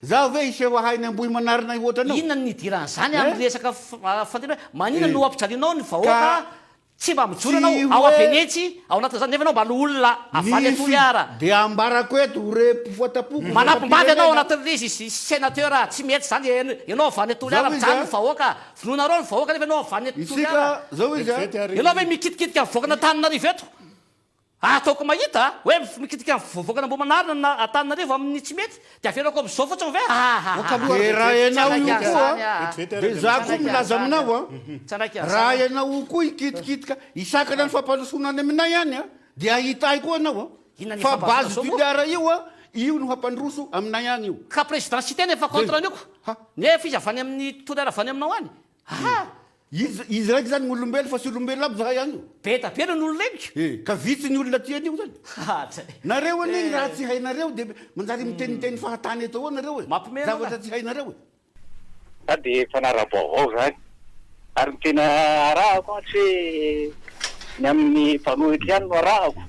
za ve iseho hainy ambohy manarina ohatra anao inona nidiran'izany amin'ny resaka fahatena manina no ampijalianao ny vahoaka tsy mba mijoro anao ao abenetsy ao anatin'izany nefa anao mba no olona avaly atoly ara de ambarako eto re mpifoatapoko manampombaly anao anatin'le izy sénateur tsy mety zany ianao avany atoly ara mijano ny vahoaka vononareo ny vahoaka nefa anao avany atoly ara isika zao izy ianao hoe mikitikitika mivokana tananarivo eto ataoko mahita hoe mikitika vovoakana mbo manarina na atananarivo amin'ny tsy mety de aferako am'izao fotsiny ve de raha ianao io koa de za koa milaza aminao raha ianao koa ikitikitika isakana ny fampandrosonany aminay ihany a de ahitay koa anao fa bazy filiara io no hampandroso aminay ihany io ka présidencité nefa contre aniko nefa izy avany amin'ny tolera avany aminao any izy raiky zany olombelo fa sy olombelo aby zahay ihany io beta bena ny ololenika ka vitsy ny olona tian'io zany nareo aniny raha tsy hainareo de manjary miteniteny fahatany eto ao nareo e zavatra tsy hainareo e de fanaraboavao zany ary ny tena arahako tsy hoe ny amin'ny mpanohitra ihany no arahako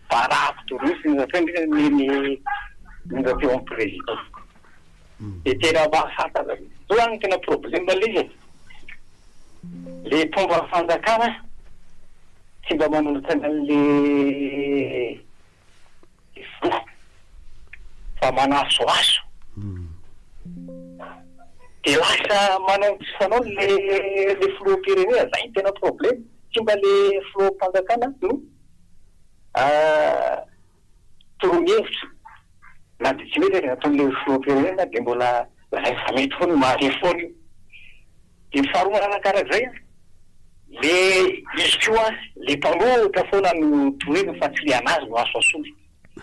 fa arahako torisy ny teo amin'ny président de tena mahafantatra zao any tena problème le izy le fomba fanjakana tsy mba manolotra le fo fa manasoaso de lasa manao fanao le filoham-pirenena zay tena problème tsy mba le filoham-panjakana no torohevitra na de tsy mety ataon'le filoham-pirenena de mbola zay fa mety foana mahare foana io de faharoa mananakarak'izay le izy koa le mpanohitra foana no torena fa tsy le anazy no aso asoly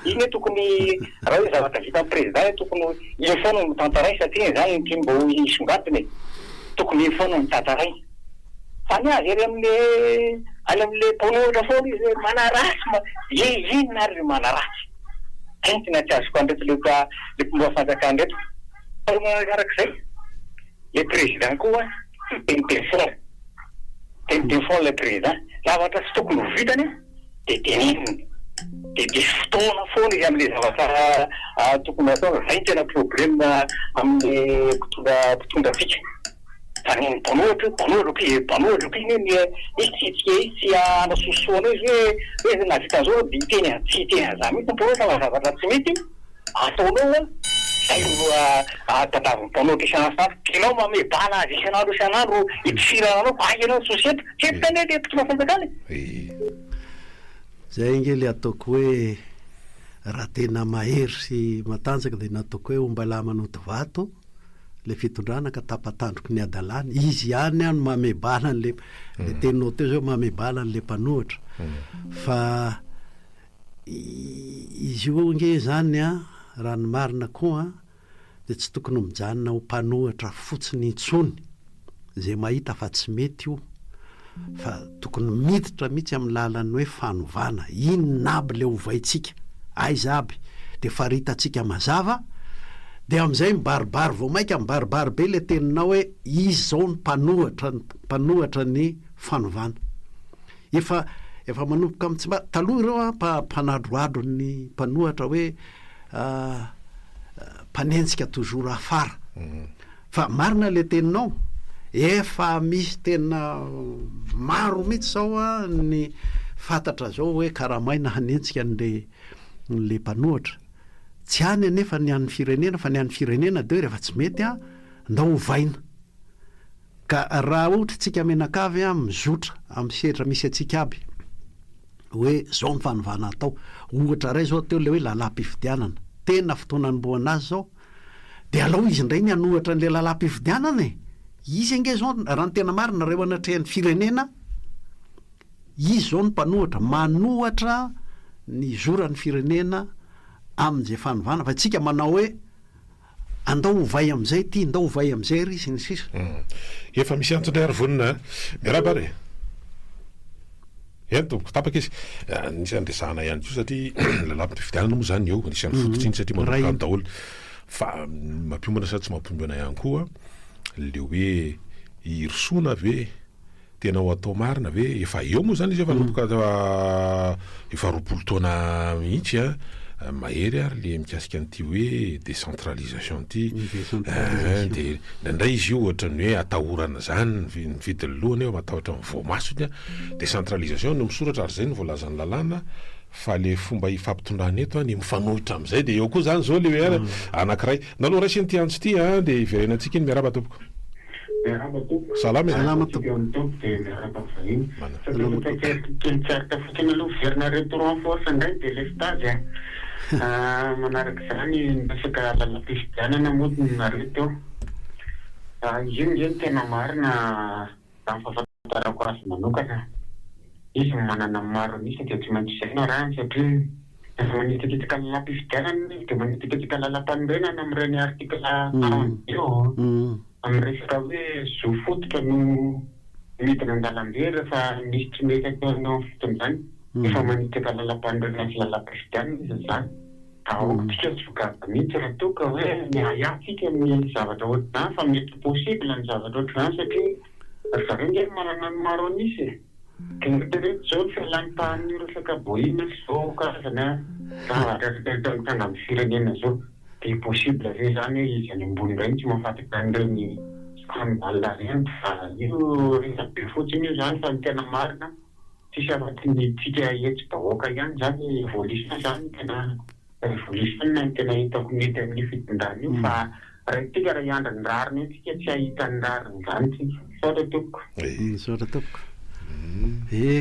iny tokony raha hoe zavatra vita amin'ny président tokony iny foana no tantaray satria zany ty mba isongatiny tokony iny foana no tantaray fa ny azy any amin'le mpanohitra foana izy manaratsy inona ary manaratsy ainy tena tsy azoko andreto le mpomba fanjakana ndrato faharoa mananakarak'izay le président koa teny foana le président zavatra tsy tokony ho vitany de teneniny de fotoana foana izy am'le zavatra tokony atao zay tena problème am'le mpitondra fika fa ny mpanohitra ko iny izy tsy anasosoana izy hoe navitan'izao de iteny tsy iteny aza mihitsy mpanohitra zavatra tsy mety ataonao zay no tadavin'ny mpanohitra isan'andro tenao mamebana azy isan'andro itifirana anao ianao sosiety setany le mpitondra fanjakana zay nge le ataoko hoe raha tena mahery sy matanjaka de nataoko hoe ombala manoto vato le fitondrana ka tapatandroko ny adalany izy ihany no mamebana le teninao teo zao mamebana an'le mpanohitra fa izy io nge zany raha ny marina koa de tsy tokony ho mijanona ho mpanohitra fotsiny intsony zay mahita fa tsy mety io fa tokony miditra mihitsy amin'ny lalany hoe fanovana inona aby le hovaitsika aiza aby de faritatsika mazava de am'izay mibaribary vao maika mibaribary be le teninao hoe izy zao ny mpanohatra ny fanovana efa manomboka amitsy taloha ireo mpanadroadro ny mpanohatra hoe mpanenjika toujours afara fa marina le teninao efa misy tena maro mihitsy zao ny fantatra zao hoe karamaina hanenjika n'le mpanohitra tsy any anefa ny an'ny firenena fa ny an'ny firenena de hoe rehefa tsy mety ndao hovaina ka raha ohatra tsika menakavy mizotra amin'ny setra misy atsika aby hoe zao ny fanovana atao ohatra ray zao teo le hoe lalam-pifidianana tena fotoana nomboana azy zao de alao izy indray ny anohatra n'le lalam-pifidianana izy ange zao raha ny tena marina reo anatrehan'ny firenena izy zao ny mpanohatra manohatra ny zoran'ny firenena amin'izay fanovana fa tsika manao hoe andao hovay am'izay ty ndao hovay am'izay ry sy ny sisa efa misy antony ary vonina miarabare eny tompoko tapaka izy nisy andresahana ihany ko satria lalam-pifidianana moa zany eo nisy any fototsiny satria manomboka daholo fa mampiombana sady tsy mampiombana ihany koa le hoe irosoana ve tena ho atao marina ve efa eo moa zany izy efa nomboka efa roapolo taona mihitsy mahery ary le mikasika an'ity hoe décentralisation ty de ndraindray izy io ohatra ny hoe atahorana zany mividiny lohany eo matahotra voamasony décentralisation no misoratra ary zay ny voalazany lalàna fa le fomba ifampitondrany eto ny mifanohitra am'izay de eo koa zany zao le hoe anankiray naloha raisy nyty antso ty de iverenantsika iny miaraba tompoko salama manaraka zany resaka lala-pifidianana moa nareto izy io zany tena marina raha fahafantarako raha manokana izy manana maro misy de tsy maintsy izay no raha satria efa manitikitaka lala-pifidianana de manitikitaka lala-panorenana amin'ireny artikla io amin'ny resaka hoe zo fototra no midina an-dalambe rehefa misy tsy mety atao anao foton'izany efa manitika lala-panorenana sy lala-pifidianana izy zany aokatsika tsy vokavy mihitsy raha toka hoe miayatsika amin'ny zavatra ohatr'izany fa mety possible ny zavatra ohatr'izany satria zareo nge manana ny maro anisy kereto zao ny fialan'ny resaka boina zao karazana zavatra tanga amin'ny firenena zao de possible zay zany izy any ambony reny tsy mahafatika an'ireny scandale reny fa io resabe fotsiny io zany fa ny tena marina tsisy afatin'ny tsika etsy-bahoaka ihany zany volisina zany tena volisina ny tena hitako mety amin'ny fitondrany io fa raha tika raha iandra ny rariny tsika tsy ahita ny rariny zany tsy saotra topoko saotra topoko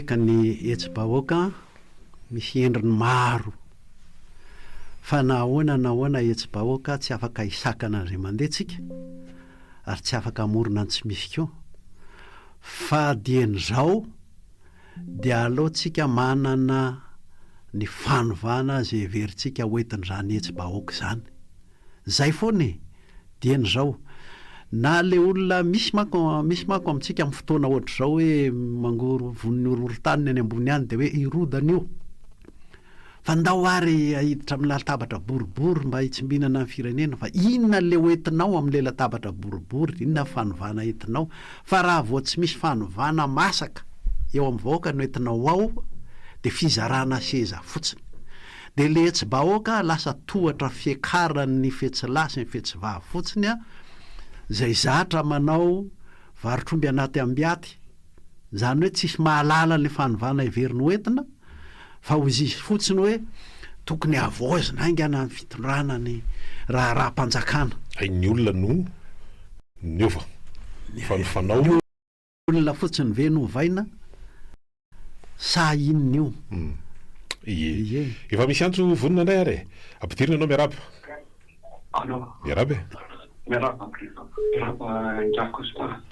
ka ny etsy-bahoaka misy endriny maro fa nahoana etsy-bahoaka tsy afaka hisakana zay mandeha tsika ary tsy afaka amorona ny tsy misy koa fa dien'izao dia alohantsika manana ny fanovana zay veritsika hoentin'izany etsy-bahoaka zany zay foana dien'izao na le olona misy mako amintsika amin'ny fotoana ohatra zao hoe mangoro von'ny orotaniny any ambony any de hoe irodana io fa ndao ary ahiditra amin'ny latabatra boribory mba hitsimbihinana amin'ny firenena fa inona le hoentinao amin'le latabatra boribory inona fanovana entinao fa raha vao tsy misy fanovana masaka eo amin'ny vahoaka no entinao ao de fizarana seza fotsiny de le etsy-bahoaka lasa tohatra fiakarany fetsilasa ny fetsivavy fotsiny zay zatra manao varotromby anaty ambiaty zany hoe tsisy mahalala le fanovana iveriny hoentina fa ozy izy fotsiny hoe tokony avoazina aingana ny fitondrana ny raha-mpanjakana ny olona no niova fanofanao olona fotsiny ve no vaina sa inony io efa misy antso vonina indray ary ampidirina anao miaraba miaraba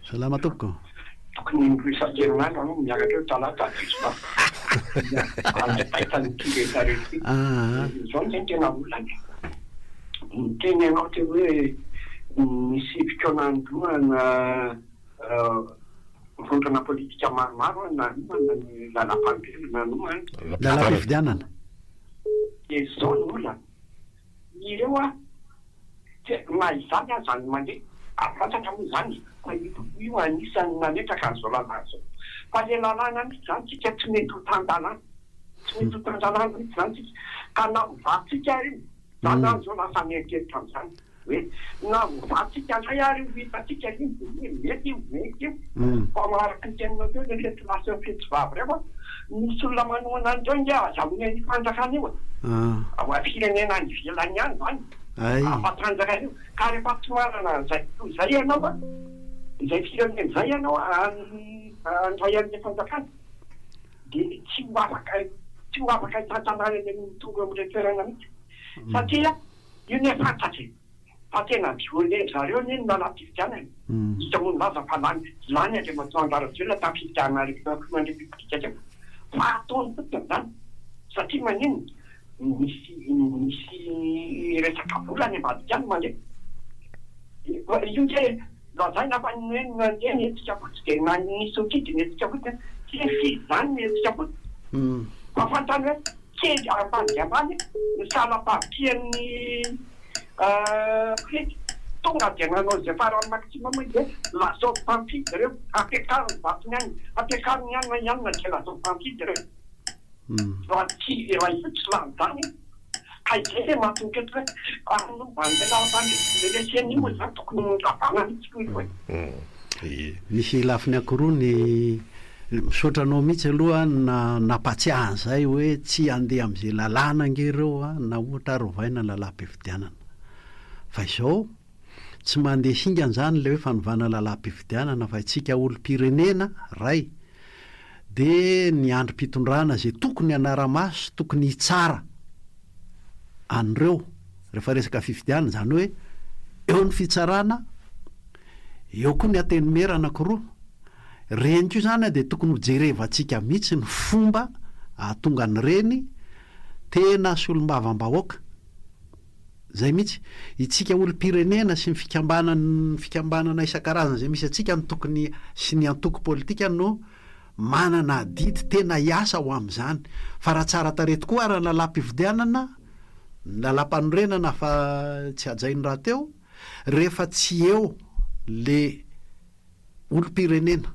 salama tompoko tokony misakerinandro anao miakatra eo talata zao ny zany tena olany teny anao te hoe misipika nandroana vondrana politika maromaro nanomana ny lalam-pambelona nanomana lala-pifidianana de zao ny olana ireo mahizany azany mandeha afatatra moa zany fa io anisany nametraka an'izao lalàna zao fa le lalàna mihitsy zany tsika tsy mety ho tan-dalàna tsy mety ho tan-dalàna mihitsy zany tsika ka na hovatsika ary zany zao lasa mieritreritry am'izany hoe na hovatsika ndray ary ho hitatsika mety io fa maharaka ny teninao teo le fety lasa eo fetsivavy refa misy olona manoana an'izao nge azamony ny fanjakana io ao firenena ny velany ihany zany afatranjakana io ka rehefa tsy manana zay ianao izay firenena zay ianao andray an'le fanjakana de tsy ho afaka hitantanàna ny mitonga amin'le toerana mihitsy satria io ny fantatry fa tena viole zareo ny lala-pifidianana ita moa laza fa lany ale matoandarajela tafifidianana remandepitika fa ataony fotsiny zany satria manino misy resaka volany ambadika any mandeha io nge lazaina fa mandeha ny etsika fotsy de nanisy okidy ny etsika fotsy tsy fizy zany ny etsika fotsy fa fantany hoe kely ambany ambany ny salam-pahakian'ny prety tonga de nanao zay farany maximum de lasao pampidy ireo ampiakariny vatony any ampiakariny ianona de lasao pampidy ireo raha tsy raha io tsy lany zany Aike mahatonketra mandelatandrelesiany moa zany tokony gavana mihitsy koa misy lafiny akoroa ny misotranao mihitsy aloha napatsiahany zay hoe tsy andeha am'izay lalàna nge reo a na ohatra arovaina lalahm-pifidianana fa izao tsy mandeha singany zany le hoe fanovana lalahm-pifidianana fa itsika olom-pirenena ray de ny androm-pitondrana zay tokony anara-maso tokony hitsara an'ireo rehefa resaka fifidianana zany hoe eo ny fitsarana eo koa ny atenomera anankiroa reny koa zany a de tokony hojerevantsika mihitsy ny fomba ahatonga ny reny tena solombavam-bahoaka zay mihitsy itsika olom-pirenena sy ny fikambanana isan-karazana zay misy atsika ny tokony sy ny antoko politika no manana adidy tena hiasa ho am'izany fa raha tsara tare tokoa ary ny lalahm-pifidianana ny lalahm-panorenana fa tsy ajainy raha teo rehefa tsy eo le olom-pirenena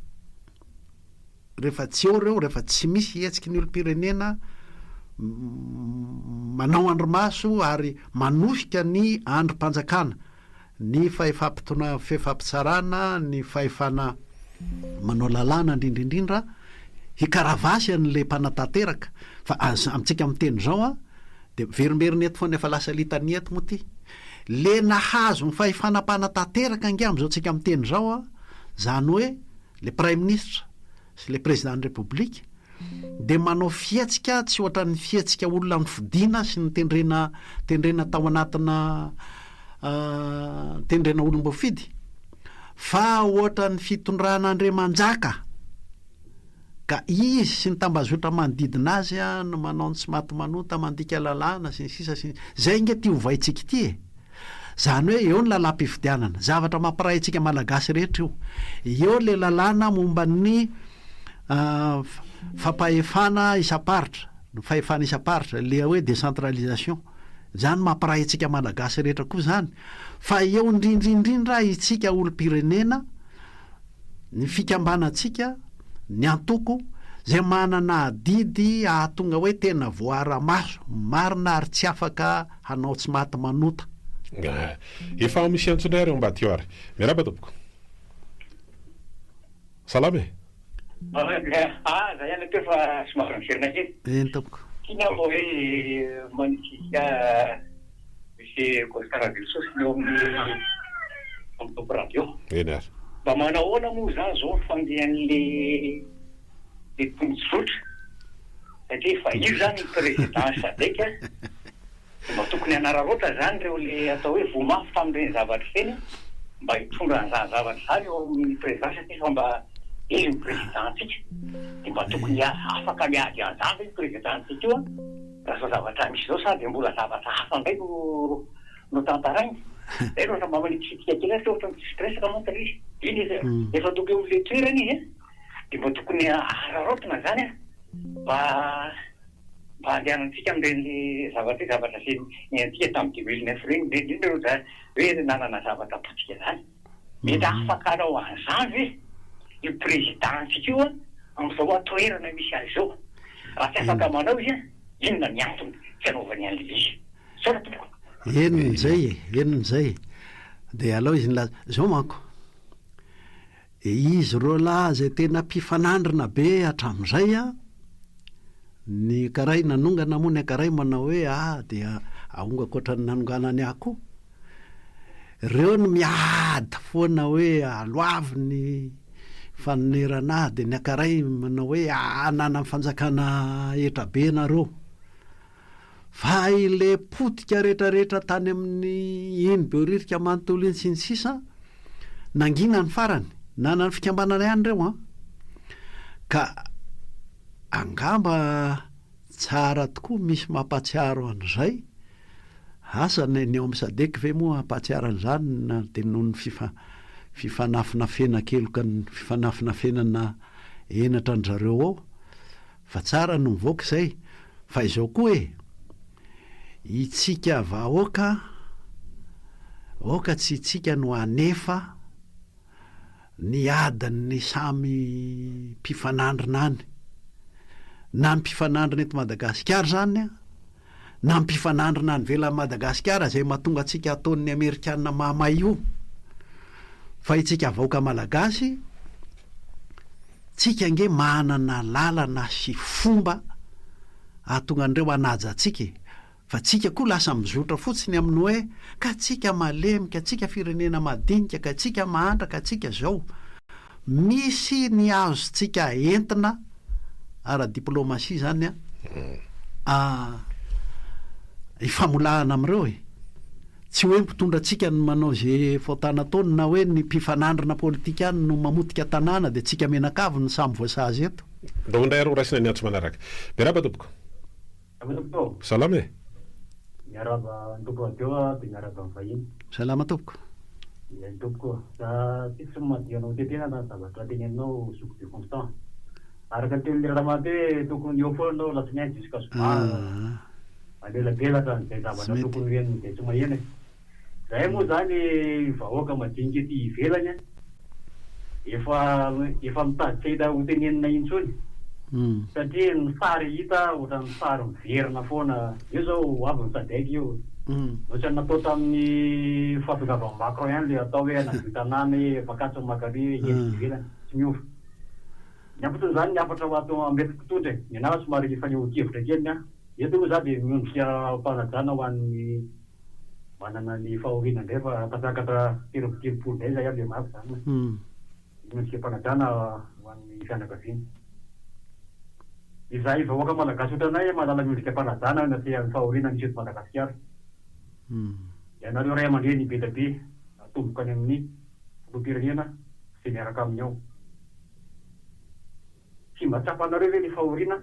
rehefa tsy eo reo rehefa tsy misy hetsiky ny olom-pirenena manao andromaso ary manosika ny androm-panjakana ny fahefampitsarana ny fahefana manao lalàna indrindraindrindra hikaravasy an'le mpanatanteraka fa amintsika miteny zao a de verimberiny eto foana efa lasa litany eto moa ty le nahazo ny fahefanam-panatanteraka ange am'izao tsika miteny zao a zany hoe le prime ministre sy le président de république de manao fietsika tsy ohatra ny fietsika olona ny fidina sy ny tendrena tao anatina tendrena olom-boafidy fa ohatra ny fitondrana Andriamanjaka ka izy sy ny tambazotra manodidina azy a no manao ny tsy maty manota mandika lalàna sy ny sisa sy zay nge ty hovaitsika ity e zany hoe eo ny lalahm-pifidianana zavatra mampiray antsika malagasy rehetra io eo le lalàna momba ny fampahefana isam-paritra ny fahefana isam-paritra le hoe décentralisation zany mampiray antsika malagasy rehetra koa zany fa eo indrindrindrindra itsika olom-pirenena ny fikambanantsika ny antoko zay manana adidy ahatonga hoe tena voara-maso marina ary tsy afaka hanao tsy maty manota efa misy antsonay reo mba teo ary miaraba tompoko salama e za ihany teo fa somary miserina kely tompoko iny aho hoe manisika misy karazany sosy eo amin'ny tompoko radio eny ary mba manao ahoana moa za zao fandehan'le tombotsotra satria fa io zany ny présidence adeka mba tokony anararoatra zany reo le atao hoe vomafy tamin'ireny zavatra feny mba hitondra an'izany zavatra zany eo amin'ny présidence satria fa mba izy ny présidentsika de mba tokony afaka miady an'izany ny présidentsika io a raha zao zavatra misy zao sady mbola zavatra hafa ndray no tantarainy zay roatra mba manitsitsika kely azy ohatra stressaka monta izy iny izy efa tokony ho le toerana izy de mba tokony araraotana zany a mba andehanantsika amin'ireny zavatra sy nyantsika tamin'ny 2009 reny indrindra reo za hoe nanana zavatra potika zany mety afaka anao an'izany ve io présidentsika io a am'izao atoerana misy azy zao raha tsy afaka manao izy a inona ny antony tsy anaovany an'le izy sao tompoko enin'izay de alao izy nylaza zao manko izy ro lahy zay tena mpifanandrina be hatramin'izay a ny karay nanongana moa ny akaray manao hoe de ahongako oatra ny nanonganany aho koa reo no miady foana hoe aloavy ny fanonerana de ny akaray manao hoe nana ny fanjakana etra be nareo fa ile potika rehetrarehetra tany amin'ny iny beoririka manontolo iny sy ny sisa nangina ny farany nana ny fikambanana ihany reo ka angamba tsara tokoa misy mampatsiaro an'izay asany ny ao amin'ny sadeky ve moa hampatsiaro an'izany na de noho ny fifanafinafena keloka ny fifanafinafenana enatra an zareo ao fa tsara no mivoaka izay fa izao koa itsika vahoaka tsy itsika no anefa ny adiny samy mpifanandrina any na ny mpifanandrina eto Madagasikara zany na mpifanandrina ny velan'ny Madagasikara zay mahatonga atsika ataon'ny Amerikanina mahamay io. Fa itsika vahoaka malagasy tsika nge manana lalana sy fomba ahatonga andreo anaja atsika, fa tsika koa lasa mizotra fotsiny amin'ny hoe ka tsika malemy, ka tsika firenena madinika, ka tsika mahantra, ka tsika zao. Misy ny azontsika entina ara-diplomasia zany ifamolahana am'ireo tsy hoe mpitondra tsika ny manao zay faotana taony na hoe ny mpifanandrina politika any no mamotika tanàna de tsika menakavy ny samy voasazy eto. Ndao ndray aro raisina ny antso manaraka. Beraba tompoko. Salama e. Miaraba tompoko adeo de miaraba vahiny. Salama tompoko. Tompoko za tsisy madianao tetena na zavatra tenenao soupe de constant. Araka teny rahamate tokony eo foana la semaine jusqu'à ce alelabelatra zay zavatra tokony reny de tsy mahena. Zay moa zany vahoaka madinika ety ivelany efa mitady ho tenenina intsony. Satria ny sary hita ohatra ny sary miverina foana io zao avy misadaiky io. Ohatrany natao tamin'ny fahavizavany Macron ihany le atao hoe navitanany vakatsy makary ivelany tsy miova. Ny ampotony zany ny afatra ho atao ambetiko tondra ny anahy somary faneho-kevitra kely eto moa za de miondrika mpanajana ho an'ny manana ny fahoriana indray fa tatakatra telopolo indray zay le mafy zany. Miondrika mpanajana ho an'ny fianakaviana. Izay vahoaka malagasy ohatranay malala miondrika mpanajana na tia fahoriana ny seto Madagasikara. Ianareo ray aman-dreny be da be atomboka any amin'ny filoham-pirenena sy miaraka amin'ny ao. Tsy mba tsapanareo ve ny fahoriana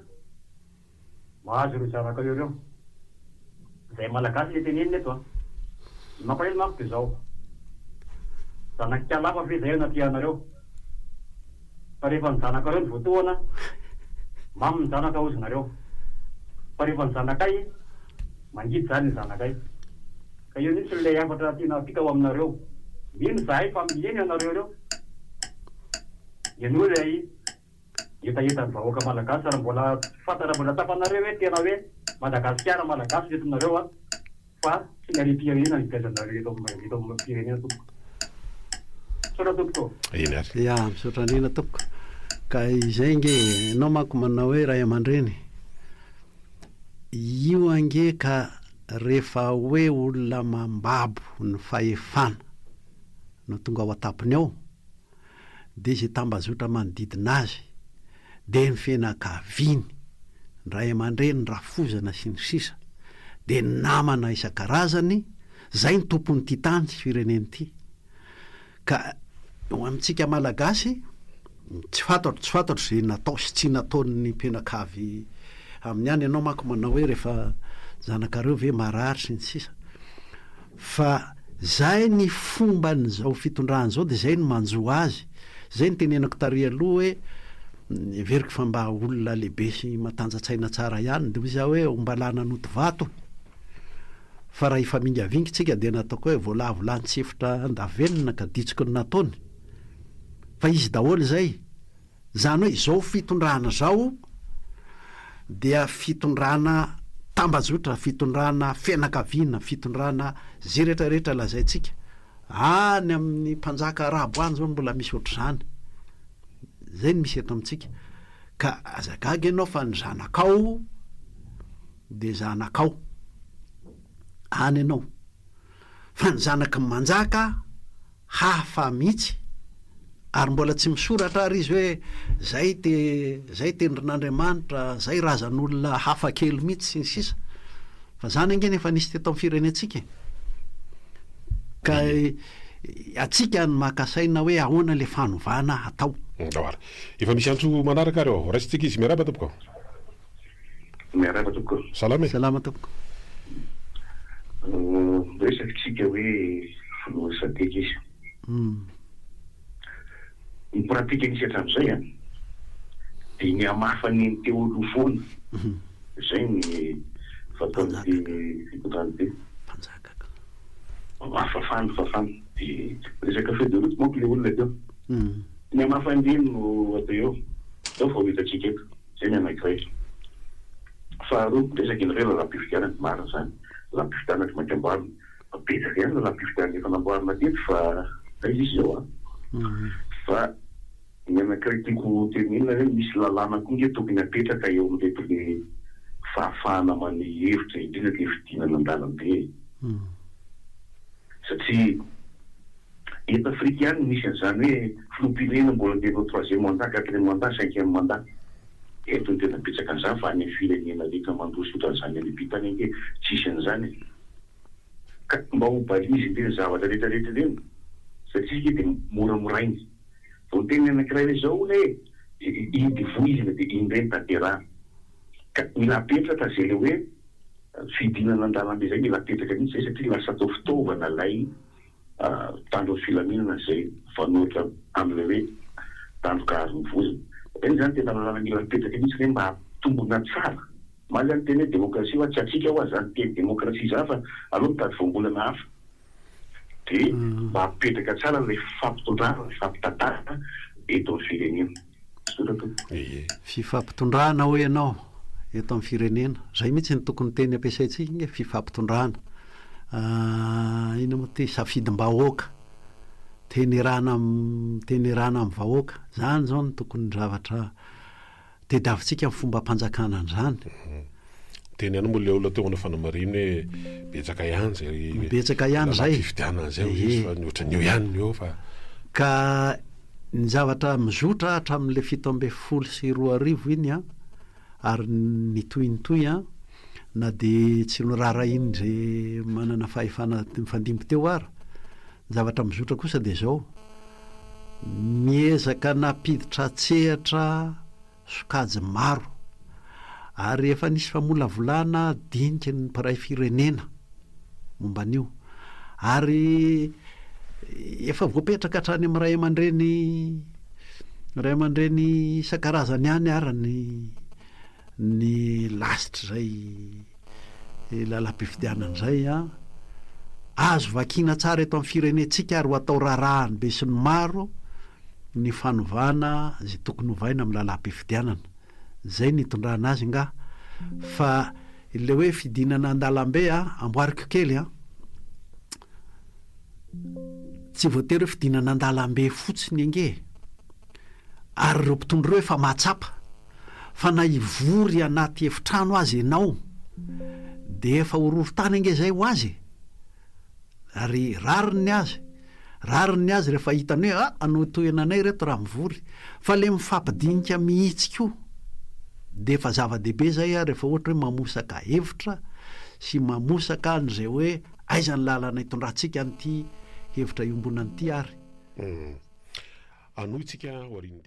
mahazo ireo zanaka reo. Zay malagasy le teneniny eto mampahelo manko de zao. Zanak'alafa ve zay anaty anareo. Fa rehefa ny zanakareo ny voatoana mamy ny zanaka ozinareo. Fa rehefa ny zanakay mangidy zany ny zanakay. Ka io mihitsy le afatra tiana pika ho aminareo. Mino zahay fa mieny anareo reo. Eno le etaeta ny vahoaka malagasy ary mbola fantara mbola tapanareo hoe tena hoe Madagasikara malagasy retonareo fa tsy miari-pirenena ny gazanareo eto amin'ny firenena tompoko. Misaotra tompoko. Ya, misaotra andrina tompoko. Ka izay nge ianao manko manao hoe ray aman-dreny io ange ka rehefa hoe olona mambabo ny fahefana no tonga ao atapony ao de zay tambazotra manodidina azy de ny fianakaviany ny ray aman-dreny, ny rafozana sy ny sisa de ny namana isan-karazany zay ny tompony ty tany sy fireneny ty. Ka eo amintsika malagasy tsy fantatro zay natao sy tsy nataon'ny mpianakavy amin'ny any. Ianao manko manao hoe rehefa zanakareo ve marary sy ny sisa, fa zay ny fomba n'izao fitondrana zao de zay ny manjoa azy. Zay ny tenenako tary aloha hoe veriko fa mba olona lehibe sy matanjatsaina tsara ihany de za hoe ombalana noty vato. Fa raha ifamingavingy tsika de nataoko hoe voalavolantsefotra andavenina ka ditsiko ny nataony. Fa izy daholo zay zany hoe izao fitondrana zao dia fitondrana tambazotra, fitondrana fianakaviana, fitondrana zay rehetrarehetra lazaitsika any amin'ny mpanjaka arabo any zao mbola misy ohatr'izany. Zay ny misy eto amintsika. Ka azagaga ianao fa ny zanakao de zanakao any ianao, fa ny zanaky manjaka hafa mihitsy ary mbola tsy misoratra ary izy hoe zay tendrin'Andriamanitra, zay razan'olona hafa kely mihitsy sy ny sisa. Fa zany angeny efa nisy teto amin'ny firenetsika. Ka atsika ny makasaina hoe ahoana le fanovana atao. Dawara. Efa misy antso manaraka reo, raisitsika izy miaraba tompoko. Miaraba tompoko. Salama. Salama tompoko. Resakitsika hoe filosateky izy. Ny pratika nisy hatramin'izay dia ny amafany ny teolo foana. Zay ny fataony fitondrany be. Fafany dia resaka feuille de route manko le olona teo. Ny amafany no atao eo. Tao fa ho hitatsika eto. Zay ny anankiray. faharoa resaka ilay lalam-pifidianana marina zany lalam-pifidianana mainty amboarina betsaka ihany lalam-pifidianana efa namboarina teto fa izy izao fa ny anankiray tiako tenenina hoe misy lalàna koa nge tokony apetraka eo amin'reto le fahafahana man'ny hevitra indrindra le fidinana an-dalambe satria eto Afrika ihany misy an'izany hoe filoham-pirenena mbola andeha troisième mandat quatrième mandat cinquième mandat eto ny tena betsaka an'izany fa any amin'ny firenena reka mandroso ohatran'izany any bitany ange tsisy an'izany ka mba ho balizy ndreny zavatra rehetrarehetra reny satria ke dia moramorainy vao tena anankiray hoe zao hoe idy voizina dia iny reny tanteraha ka mila apetraka zay le hoe fidinana an-dalambe zay mila apetraka mihitsy zay satria lasa atao fitaovana lay tandron'ny filaminana zay fanohitra amin'ilay hoe tandroka azony vozina eny zany tena lalàna mila apetraka mihitsy hoe mba tombona tsara maly any teny hoe demokrasia hoa tsy atsika hoa zany teny demokrasia za fa aloha mitady voambolana hafa dia mba apetraka tsara lay fifampitondrana fifampitantarana eto amin'ny firenena fifampitondrana hoe ianao eto amin'ny firenena zay mihitsy ny tokony teny ampiasaintsika nge fifampitondrana ina moa ty safidim-bahoaka tenerana amin'ny vahoaka zany zao ny tokony zavatra tediavintsika amin'ny fomba mpanjakana an'izany teny ihany moa le olona teo ana fanamariny hoe betsaka ihany zay fifidianana zay izy fa ohatran'io ihany eo fa ka ny zavatra mizotra hatramin'le 17 iny ary nitoy na dia tsy norara iny zay manana fahefana mifandimby teo ary ny zavatra mizotra kosa dia zao miezaka napiditra tsehatra sokajy maro ary efa nisy famolavolana dinika ny mpiray firenena momba an'io ary efa voapetraka hatrany amin'ny ray aman-dreny isan-karazany ihany ary ny lasitra zay lalam-pifidianana zay azo vakina tsara eto amin'ny firenentsika ary ho atao rarahany be sy ny maro ny fanovana zay tokony hovaina amin'ny lalam-pifidianana zay nitondrana azy nga fa le hoe fidinana an-dalambe amboariko kely tsy voatery hoe fidinana an-dalambe fotsiny ange ary ireo mpitondra reo efa mahatsapa fa na ivory anaty efitrano azy ianao dia efa hororo-tany ange zay ho azy ary rariny azy rehefa hitany hoe anotoenanay reto raha mivory fa le mifampidinika mihitsika dia efa zava-dehibe zay rehefa ohatra hoe mamosaka hevitra sy mamosaka an'izay hoe aizany lalana hitondrantsika n'ity hevitra iombonan'ity ary anoitsika hoariny